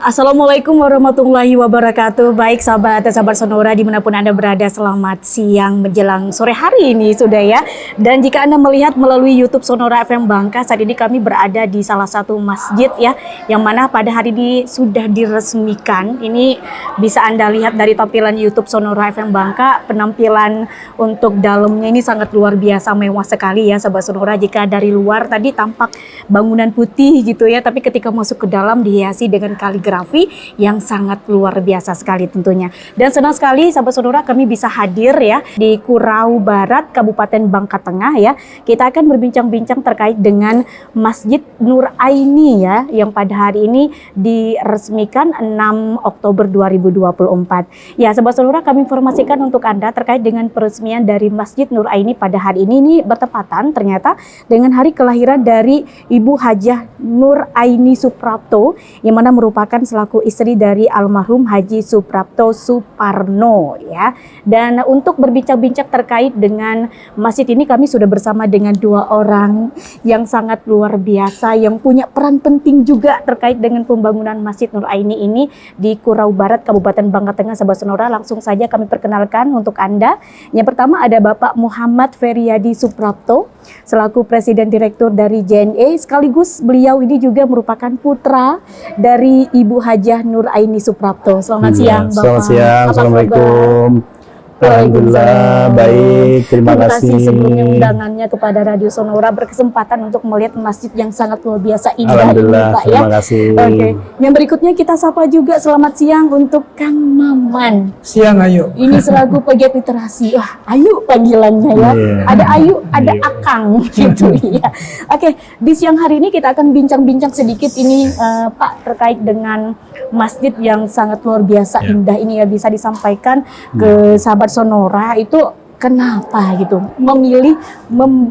Assalamualaikum warahmatullahi wabarakatuh. Baik sahabat Sonora dimanapun Anda berada, selamat siang menjelang sore hari ini sudah ya. Dan jika Anda melihat melalui YouTube Sonora FM Bangka, saat ini kami berada di salah satu masjid ya, yang mana pada hari ini sudah diresmikan. Ini bisa Anda lihat dari tampilan YouTube Sonora FM Bangka, penampilan untuk dalamnya ini sangat luar biasa mewah sekali ya sahabat Sonora. Jika dari luar tadi tampak bangunan putih gitu ya, tapi ketika masuk ke dalam dihiasi dengan kaligrafi yang sangat luar biasa sekali tentunya. Dan senang sekali sahabat Sonora kami bisa hadir ya di Kurau Barat, Kabupaten Bangka Tengah ya. Kita akan berbincang-bincang terkait dengan Masjid Nur Aini ya, yang pada hari ini diresmikan 6 Oktober 2024. Ya sahabat Sonora, kami informasikan untuk Anda terkait dengan peresmian dari Masjid Nur Aini pada hari ini bertepatan ternyata dengan hari kelahiran dari Ibu Hajah Nur Aini Suprapto, yang mana merupakan selaku istri dari almarhum Haji Suprapto Suparno ya. Dan untuk berbincang-bincang terkait dengan masjid ini, kami sudah bersama dengan dua orang yang sangat luar biasa yang punya peran penting juga terkait dengan pembangunan Masjid Nur Aini ini di Kurau Barat, Kabupaten Bangka Tengah sahabat Sonora. Langsung saja kami perkenalkan untuk Anda. Yang pertama ada Bapak Muhammad Feryadi Suprapto selaku Presiden Direktur dari JNE, sekaligus beliau ini juga merupakan putra dari Ibu Hajah Nur Aini Suprapto. Selamat siang Bapak. Selamat siang, Assalamualaikum. Alhamdulillah, baik, terima kasih sebelumnya undangannya kepada Radio Sonora, berkesempatan untuk melihat masjid yang sangat luar biasa indah ini Pak ya. Terima kasih. Oke, yang berikutnya kita sapa juga selamat siang untuk Kang Maman. Siang Ayu. Ini selaku pegiat literasi. Wah, Ayu panggilannya ya. Ada Ayu, ada Akang gitu ya. Oke, di siang hari ini kita akan bincang-bincang sedikit ini Pak terkait dengan masjid yang sangat luar biasa indah ini ya, bisa disampaikan ke sahabat Sonora itu kenapa gitu memilih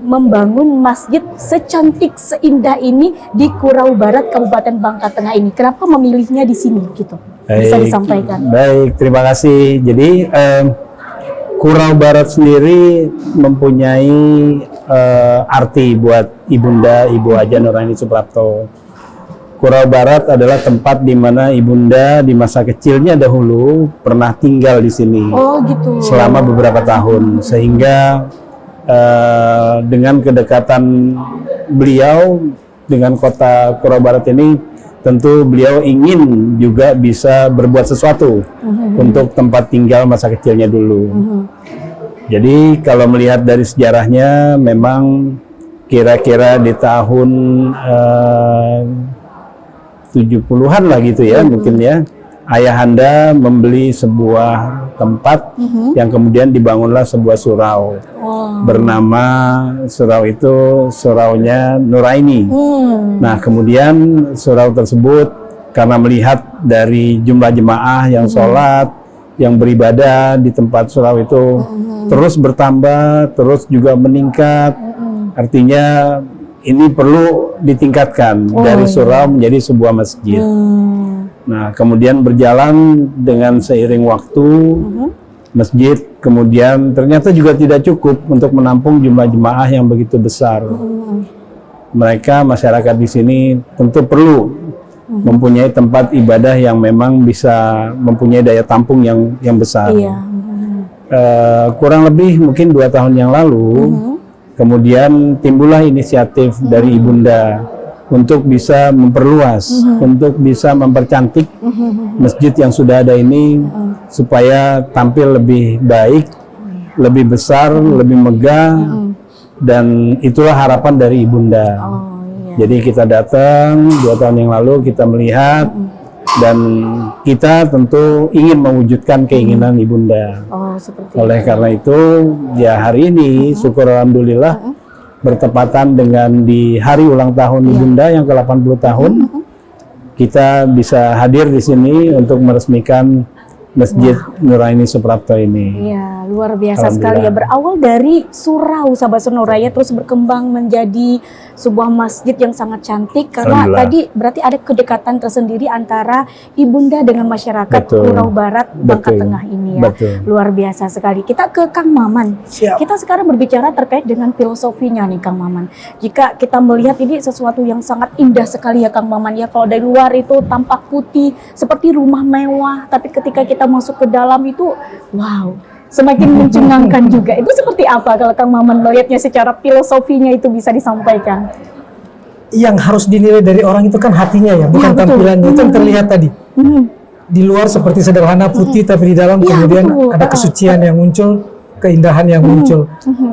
membangun masjid secantik seindah ini di Kurau Barat Kabupaten Bangka Tengah ini. Kenapa memilihnya di sini gitu? Bisa disampaikan. Baik, terima kasih. Jadi Kurau Barat sendiri mempunyai arti buat Ibunda Ibu Hajah Nur Aini Suprapto. Kurau Barat adalah tempat di mana Ibunda di masa kecilnya dahulu pernah tinggal di sini. Oh gitu. Selama beberapa tahun, sehingga dengan kedekatan beliau dengan kota Kurau Barat ini, tentu beliau ingin juga bisa berbuat sesuatu untuk tempat tinggal masa kecilnya dulu. Jadi kalau melihat dari sejarahnya, memang kira-kira di tahun 70-an lah gitu ya, mungkin ya, ayahanda membeli sebuah tempat yang kemudian dibangunlah sebuah surau bernama surau itu suraunya Nur Aini. Nah kemudian surau tersebut karena melihat dari jumlah jemaah yang sholat, yang beribadah di tempat surau itu terus bertambah, terus juga meningkat, artinya ini perlu ditingkatkan dari surau menjadi sebuah masjid. Nah, kemudian berjalan dengan seiring waktu, masjid kemudian ternyata juga tidak cukup untuk menampung jumlah jemaah yang begitu besar. Mereka, masyarakat di sini tentu perlu mempunyai tempat ibadah yang memang bisa mempunyai daya tampung yang besar. Kurang lebih mungkin 2 tahun yang lalu, kemudian timbullah inisiatif dari Ibunda untuk bisa memperluas, untuk bisa mempercantik masjid yang sudah ada ini supaya tampil lebih baik, lebih besar, lebih megah, dan itulah harapan dari Ibunda. Jadi kita datang 2 tahun yang lalu, kita melihat, dan kita tentu ingin mewujudkan keinginan Ibunda. Oleh karena itu, ya hari ini syukur alhamdulillah bertepatan dengan di hari ulang tahun Ibunda yang ke-80 tahun, kita bisa hadir di sini untuk meresmikan Masjid Nur Aini Suprapto ini. Iya, luar biasa sekali ya. Berawal dari surau sahabat Sonora ya, terus berkembang menjadi sebuah masjid yang sangat cantik karena tadi berarti ada kedekatan tersendiri antara ibunda dengan masyarakat Kurau Barat Bangka Tengah ini ya. Luar biasa sekali. Kita ke Kang Maman. Kita sekarang berbicara terkait dengan filosofinya nih Kang Maman. Jika kita melihat ini sesuatu yang sangat indah sekali ya Kang Maman ya. Kalau dari luar itu tampak putih seperti rumah mewah, tapi ketika kita masuk ke dalam itu wow, semakin mencengangkan juga. Itu seperti apa kalau Kang Maman melihatnya secara filosofinya itu bisa disampaikan? Yang harus dinilai dari orang itu kan hatinya ya, bukan tampilannya. Itu yang terlihat tadi. Di luar seperti sederhana putih, tapi di dalam kemudian ada kesucian yang muncul, keindahan yang muncul.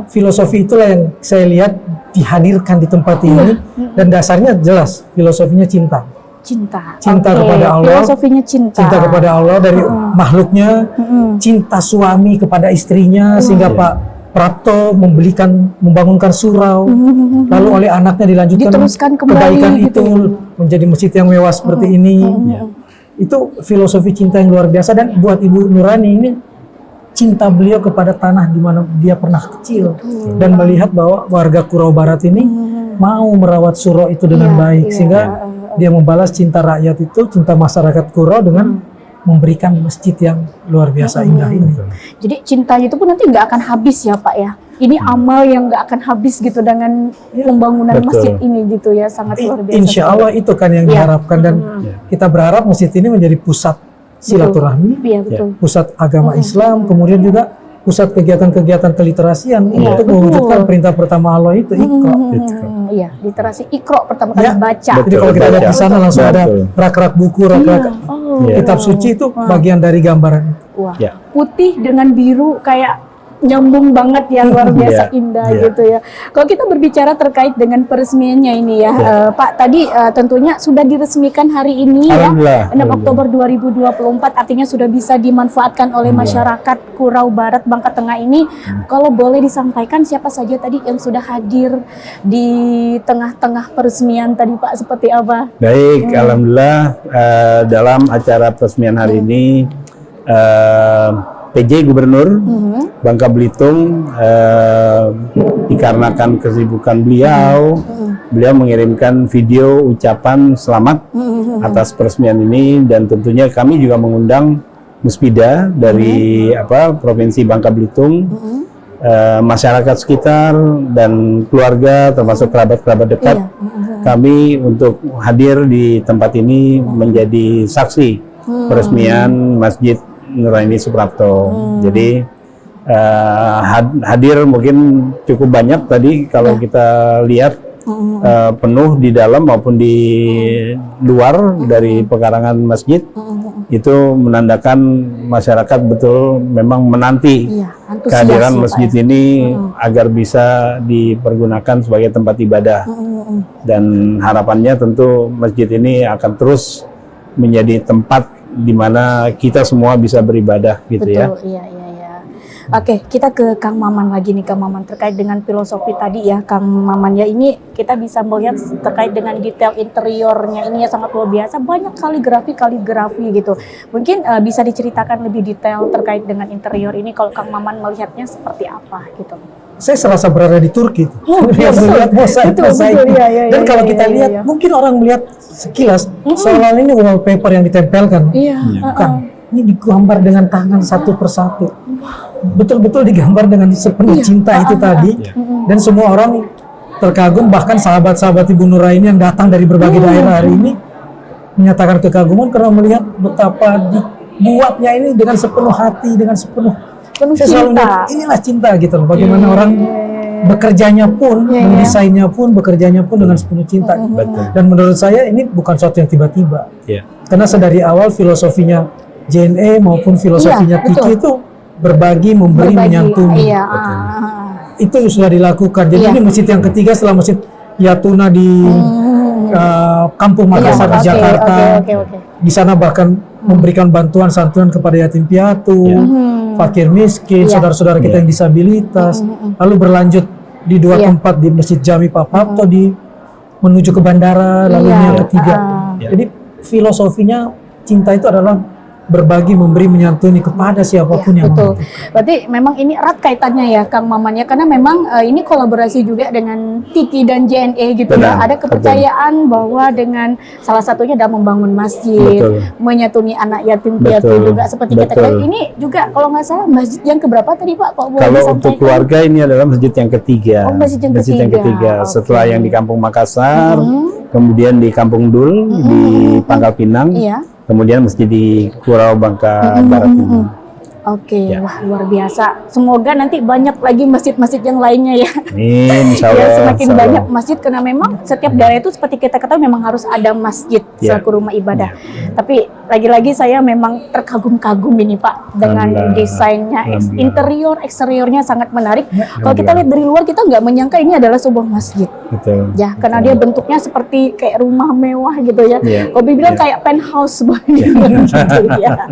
Filosofi itulah yang saya lihat dihadirkan di tempat ini, dan dasarnya jelas, filosofinya cinta. Cinta kepada Allah, filosofinya cinta kepada Allah dari makhluknya, cinta suami kepada istrinya, sehingga Pak Prapto membangunkan surau, lalu oleh anaknya dilanjutkan kebaikan itu menjadi masjid yang mewah seperti ini. Itu filosofi cinta yang luar biasa. Dan buat Ibu Nurani ini, cinta beliau kepada tanah di mana dia pernah kecil, dan melihat bahwa warga Kurau Barat ini mau merawat surau itu dengan baik, sehingga dia membalas cinta rakyat itu, cinta masyarakat Kurau dengan memberikan masjid yang luar biasa indah ini. Jadi cintanya itu pun nanti nggak akan habis ya Pak ya. Ini amal yang nggak akan habis gitu dengan pembangunan masjid ini gitu ya, sangat luar biasa. Insya Allah itu kan yang diharapkan, dan kita berharap masjid ini menjadi pusat silaturahmi, pusat agama Islam, kemudian juga pusat kegiatan-kegiatan keliterasian untuk mewujudkan perintah pertama Allah itu, Iqra. Iya, literasi Iqra pertama kali baca. Jadi kalau kita lihat di sana langsung ada rak-rak buku, rak-rak kitab suci, itu bagian dari gambaran itu. Wah, putih dengan biru kayak nyambung banget ya, luar biasa indah gitu ya. Kalau kita berbicara terkait dengan peresmiannya ini ya, Pak, tadi tentunya sudah diresmikan hari ini ya, 6 Oktober 2024, artinya sudah bisa dimanfaatkan oleh masyarakat Kurau Barat Bangka Tengah ini. Kalau boleh disampaikan siapa saja tadi yang sudah hadir di tengah-tengah peresmian tadi Pak, seperti apa? Baik, alhamdulillah dalam acara peresmian hari ini PJ Gubernur Bangka Belitung, dikarenakan kesibukan beliau, beliau mengirimkan video ucapan selamat atas peresmian ini, dan tentunya kami juga mengundang Muspida dari Provinsi Bangka Belitung, masyarakat sekitar dan keluarga termasuk kerabat-kerabat dekat kami untuk hadir di tempat ini menjadi saksi peresmian Masjid Nuraini Suprapto. Jadi hadir mungkin cukup banyak tadi kalau kita lihat, penuh di dalam maupun di luar dari pekarangan masjid. Itu menandakan masyarakat betul memang menanti kehadiran masjid ini agar bisa dipergunakan sebagai tempat ibadah. Dan harapannya tentu masjid ini akan terus menjadi tempat di mana kita semua bisa beribadah gitu. Betul, iya. Oke, kita ke Kang Maman lagi nih, Kang Maman, terkait dengan filosofi tadi ya, Kang Maman ya, ini kita bisa melihat terkait dengan detail interiornya ini ya sangat luar biasa, banyak kaligrafi gitu. Mungkin bisa diceritakan lebih detail terkait dengan interior ini, kalau Kang Maman melihatnya seperti apa gitu. Saya serasa berada di Turki tuh. Melihat mosaik. Dan kalau kita lihat, mungkin orang melihat sekilas seolah ini wallpaper yang ditempelkan. Bukan. Ini digambar dengan tangan satu persatu. Betul-betul digambar dengan sepenuh cinta itu tadi. Dan semua orang terkagum, bahkan sahabat-sahabat Ibu Nuraini yang datang dari berbagai daerah hari ini menyatakan kekaguman karena melihat betapa dibuatnya ini dengan sepenuh hati, dengan sepenuh cinta. Inilah cinta gitu loh. Bagaimana orang bekerjanya pun, mendesainnya pun, bekerjanya pun dengan sepenuh cinta. Dan menurut saya ini bukan sesuatu yang tiba-tiba. Karena sedari awal filosofinya JNE maupun filosofinya Tiki itu berbagi, memberi, menyantuni. Itu sudah dilakukan. Jadi ini masjid yang ketiga setelah masjid Yatuna di Kampung Makassar di Jakarta. Di sana bahkan memberikan bantuan santunan kepada yatim piatu, fakir miskin, saudara-saudara kita yang disabilitas. Lalu berlanjut di dua tempat, di Masjid Jami Pak Prapto di menuju ke bandara, lalu yang ketiga. Jadi filosofinya cinta itu adalah berbagi, memberi, menyantuni kepada siapapun yang Betul. membutuhkan. Berarti memang ini erat kaitannya ya Kang Maman ya, karena memang ini kolaborasi juga dengan Tiki dan JNE gitu ya. Benar, Ada kepercayaan bahwa dengan salah satunya adalah membangun masjid, Betul. menyantuni anak yatim piatu Betul, juga seperti kita betul. ketahui. Ini juga kalau nggak salah masjid yang keberapa tadi Pak? Kalau boleh Kalau disampaikan? untuk keluarga ini adalah masjid yang ketiga. Oh, masjid yang ketiga. Oke. Setelah yang di Kampung Makassar, kemudian di Kampung Dul, di Pangkal Pinang, Iya. kemudian masjid di Kurau Bangka Barat ini. Oke, Ya. wah luar biasa. Semoga nanti banyak lagi masjid-masjid yang lainnya ya. Amin, insya Ya, Allah, semakin insya Allah. banyak masjid karena memang setiap daerah itu seperti kita ketahui memang harus ada masjid Ya. selaku rumah ibadah. Tapi lagi-lagi saya memang terkagum-kagum ini Pak dengan Alhamdulillah. desainnya, Alhamdulillah. interior, eksteriornya sangat menarik. Kalau kita Alhamdulillah. lihat dari luar kita nggak menyangka ini adalah sebuah masjid. Betul. Ya, karena dia bentuknya seperti kayak rumah mewah gitu ya. Iya. Kalau bilang kayak penthouse gitu ya.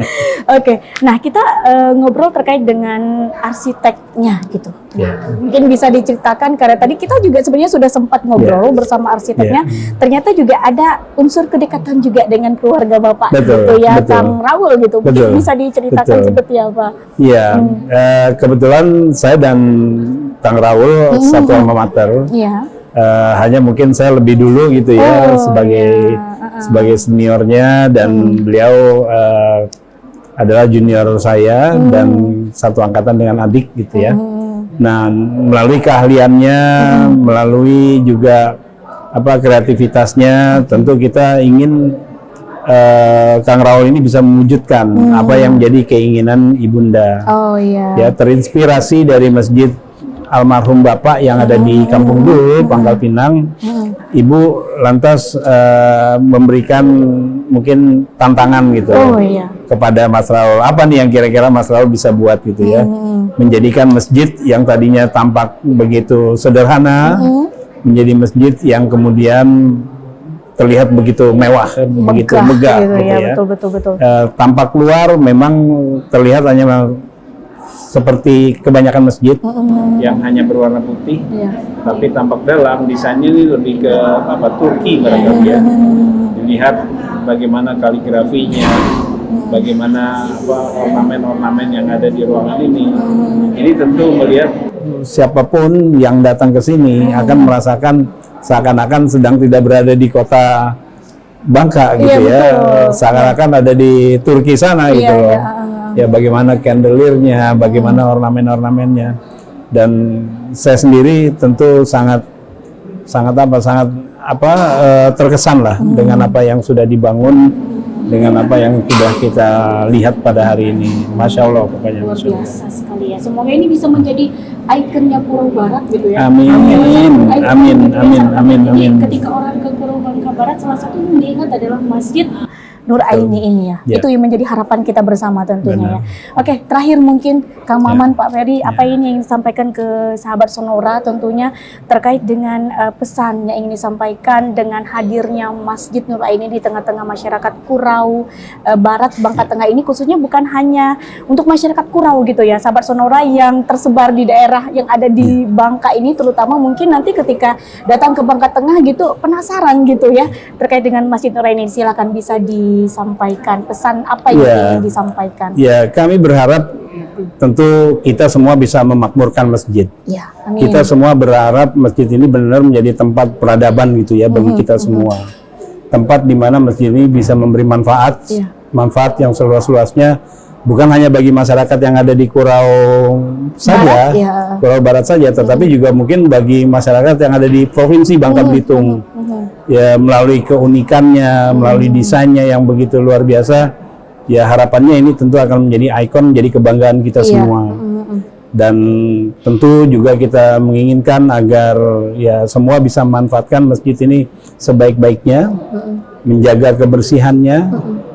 Oke, nah kita ngobrol terkait dengan arsiteknya gitu. Iya. Mungkin bisa diceritakan karena tadi kita juga sebenarnya sudah sempat ngobrol bersama arsiteknya. Ternyata juga ada unsur kedekatan juga dengan keluarga Bapak Betul, gitu ya, betul. Kang Raul gitu. Mungkin Betul, bisa diceritakan betul. seperti apa? Iya, kebetulan saya dan Kang Raul satu alma mater. Iya. Hanya mungkin saya lebih dulu gitu ya Oh, sebagai sebagai seniornya dan beliau adalah junior saya dan satu angkatan dengan adik gitu ya. Nah, melalui keahliannya, melalui juga apa kreativitasnya, tentu kita ingin Kang Raul ini bisa mewujudkan apa yang menjadi keinginan ibunda. Oh iya. Ya, terinspirasi dari masjid almarhum Bapak yang ada di Kampung Dul, Pangkal Pinang. Ibu lantas memberikan mungkin tantangan gitu Oh iya. kepada Mas Raul. Apa nih yang kira-kira Mas Raul bisa buat gitu ya? Menjadikan masjid yang tadinya tampak begitu sederhana menjadi masjid yang kemudian terlihat begitu mewah, begitu megah gitu, gitu ya. ya. Betul. Tampak luar memang terlihat hanya seperti kebanyakan masjid yang hanya berwarna putih, Iya. tapi tampak dalam desainnya ini lebih ke apa Turki barangkali ya. Dilihat bagaimana kaligrafinya, bagaimana apa ornamen-ornamen yang ada di ruangan ini. Ini tentu melihat siapapun yang datang ke sini akan merasakan seakan-akan sedang tidak berada di kota Bangka gitu Iya, ya, betul. seakan-akan ada di Turki sana Iya, gitu loh. iya, Ya bagaimana candeliernya, bagaimana ornamen-ornamennya, dan saya sendiri tentu sangat terkesan lah dengan apa yang sudah dibangun, dengan apa yang sudah kita lihat pada hari ini. Masya Allah pokoknya. Luar Masya Allah. biasa sekali ya. Semoga ini bisa menjadi ikonnya Kurau Barat gitu ya. Amin, Ikon amin, gitu ya. amin, amin, Jadi amin. ketika orang ke Kurau Bangka Barat, salah satu yang diingat adalah Masjid Nur Aini ini ya. Ya. Itu yang menjadi harapan kita bersama tentunya ya. Oke, terakhir mungkin Kang Maman, Pak Ferry, apa ini yang disampaikan ke sahabat Sonora tentunya terkait dengan pesan yang ingin disampaikan dengan hadirnya Masjid Nur Aini di tengah-tengah masyarakat Kurau Barat Bangka Tengah ini, khususnya bukan hanya untuk masyarakat Kurau gitu ya, sahabat Sonora yang tersebar di daerah yang ada di Bangka ini, terutama mungkin nanti ketika datang ke Bangka Tengah gitu penasaran gitu ya terkait dengan Masjid Nur Aini. Silakan bisa disampaikan pesan apa yang ingin disampaikan. Ya, kami berharap tentu kita semua bisa memakmurkan masjid. Ya, amin. Kita semua berharap masjid ini benar menjadi tempat peradaban gitu ya bagi kita semua. Tempat di mana masjid ini bisa memberi manfaat, Iya. manfaat yang seluas-luasnya, bukan hanya bagi masyarakat yang ada di Kurau saja, Barat, ya. Kurau Barat saja, tetapi juga mungkin bagi masyarakat yang ada di Provinsi Bangka Belitung. Ya, melalui keunikannya, melalui desainnya yang begitu luar biasa, ya harapannya ini tentu akan menjadi ikon, menjadi kebanggaan kita Iya. semua. Dan tentu juga kita menginginkan agar ya semua bisa memanfaatkan masjid ini sebaik-baiknya, menjaga kebersihannya,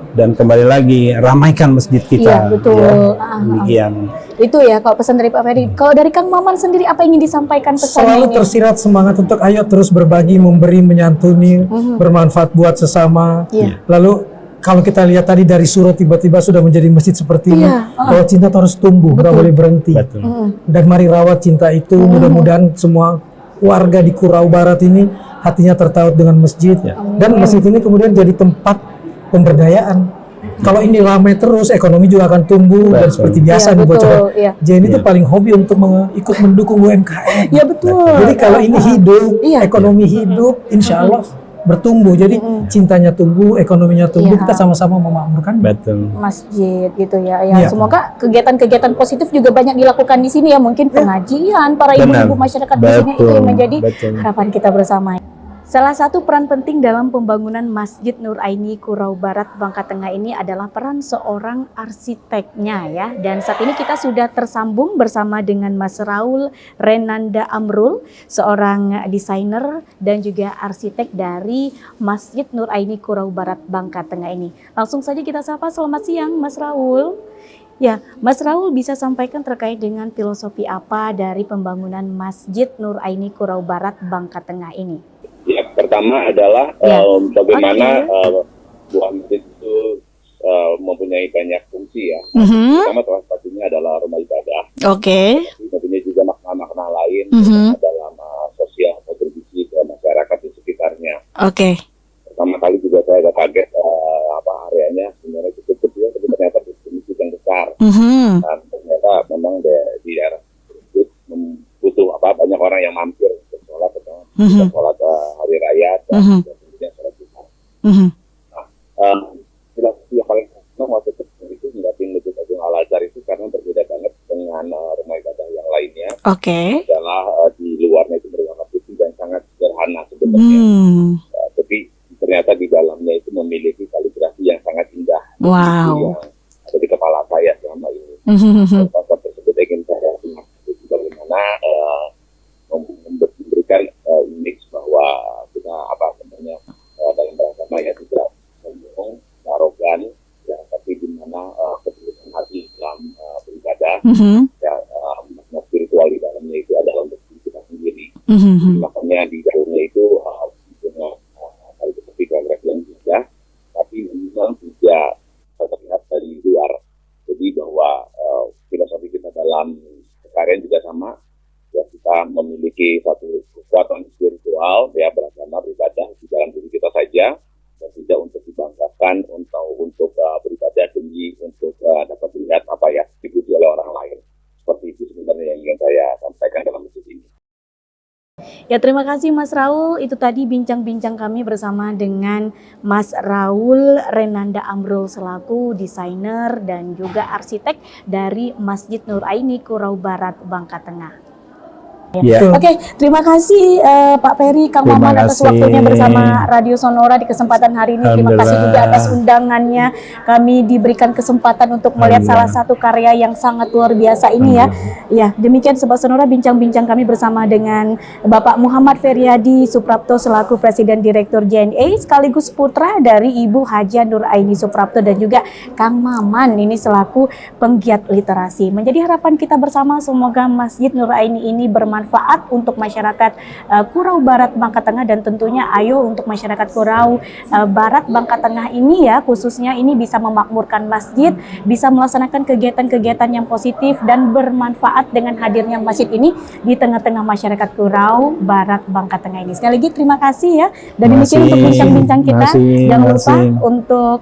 dan kembali lagi ramaikan masjid kita. Iya, betul. Ya, Ah, demikian. Itu ya kalau pesan dari Pak Ferry. Kalau dari Kang Maman sendiri apa yang ingin disampaikan pesannya Selalu ini? tersirat semangat untuk ayo terus berbagi, memberi, menyantuni, bermanfaat buat sesama. Iya. Lalu kalau kita lihat tadi dari surau tiba-tiba sudah menjadi masjid seperti ini, Iya, bahwa cinta terus tumbuh, nggak boleh berhenti. Betul. Dan mari rawat cinta itu. Mudah-mudahan semua warga di Kurau Barat ini hatinya tertaut dengan masjid, dan masjid ini kemudian jadi tempat pemberdayaan. Kalau ini ramai terus, ekonomi juga akan tumbuh dan seperti biasa nih bocoran. Jenny itu paling hobi untuk ikut mendukung UMKM. Iya betul. Jadi kalau ini hidup, ekonomi hidup, insya Allah bertumbuh. Jadi cintanya tumbuh, ekonominya tumbuh, kita sama-sama memakmurkan masjid gitu ya. Semoga kegiatan-kegiatan positif juga banyak dilakukan di sini ya. Mungkin pengajian para ibu-ibu masyarakat di sini itu yang menjadi harapan kita bersama. Salah satu peran penting dalam pembangunan Masjid Nur Aini Kurau Barat Bangka Tengah ini adalah peran seorang arsiteknya ya. Dan saat ini kita sudah tersambung bersama dengan Mas Raul Renanda Amrul, seorang desainer dan juga arsitek dari Masjid Nur Aini Kurau Barat Bangka Tengah ini. Langsung saja kita sapa, selamat siang Mas Raul. Ya, Mas Raul bisa sampaikan terkait dengan filosofi apa dari pembangunan Masjid Nur Aini Kurau Barat Bangka Tengah ini? Ya, pertama adalah bagaimana buah masjid itu mempunyai banyak fungsi ya. Pertama salah satunya adalah rumah ibadah. Mempunyai juga makna-makna lain dalam sosial kontribusi ke masyarakat di sekitarnya. Pertama kali juga saya agak kaget areanya sebenarnya cukup kecil, tapi ternyata distribusi yang besar. Dan ternyata memang di daerah tersebut butuh banyak orang yang mampir untuk sholat atau sholat hari raya dan kemudian sholat Jumat. Filosofi yang paling penting waktu itu mendampingi Masjid Agung Al Azhar itu karena berbeda banget dengan rumah ibadah yang lainnya. Adalah di luarnya itu berwarna putih dan sangat sederhana sebenarnya. Tapi ternyata di dalamnya itu memiliki kaligrafi yang sangat indah. Yang ada di kepala saya selama ini. Konsep tersebut ingin saya bagaimana memberikan image bahwa kita dalam beragama ya tidak sombong, arogan, ya, tapi di mana ketulusan hati dalam beribadah, ya makna spiritual di dalamnya itu adalah untuk diri kita sendiri. Makanya di dalamnya itu punya hal seperti kaligrafi yang indah, tapi memang tidak terlihat dari luar. Jadi bahwa filosofi kita dalam karya juga sama. Ya, kita memiliki satu kekuatan spiritual ya, beragama beribadah di dalam diri kita saja dan tidak untuk dibanggakan untuk beribadah demi untuk dapat dilihat dipuji oleh orang lain. Seperti itu sebenarnya yang ingin saya sampaikan dalam masjid ini. Ya, terima kasih Mas Raul. Itu tadi bincang-bincang kami bersama dengan Mas Raul Renanda Amrul selaku desainer dan juga arsitek dari Masjid Nur Aini Kurau Barat Bangka Tengah. Terima kasih Pak Ferry, Kang Maman atas waktunya bersama Radio Sonora di kesempatan hari ini. Terima kasih juga atas undangannya. Kami diberikan kesempatan untuk melihat salah satu karya yang sangat luar biasa ini ya. Ya, demikian Sobat Sonora bincang-bincang kami bersama dengan Bapak Muhammad Feryadi Suprapto selaku Presiden Direktur JNE sekaligus putra dari Ibu Haja Nur Aini Suprapto dan juga Kang Maman ini selaku penggiat literasi. Menjadi harapan kita bersama semoga Masjid Nur Aini ini bermanfaat untuk masyarakat Kurau Barat Bangka Tengah dan tentunya ayo untuk masyarakat Kurau Barat Bangka Tengah ini ya khususnya ini bisa memakmurkan masjid, bisa melaksanakan kegiatan-kegiatan yang positif dan bermanfaat dengan hadirnya masjid ini di tengah-tengah masyarakat Kurau Barat Bangka Tengah ini. Sekali lagi terima kasih ya. Dan demikian untuk bincang-bincang kita. Jangan lupa untuk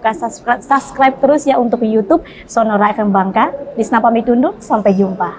subscribe terus ya untuk YouTube Sonora FM Bangka. Disna pamit undur, sampai jumpa.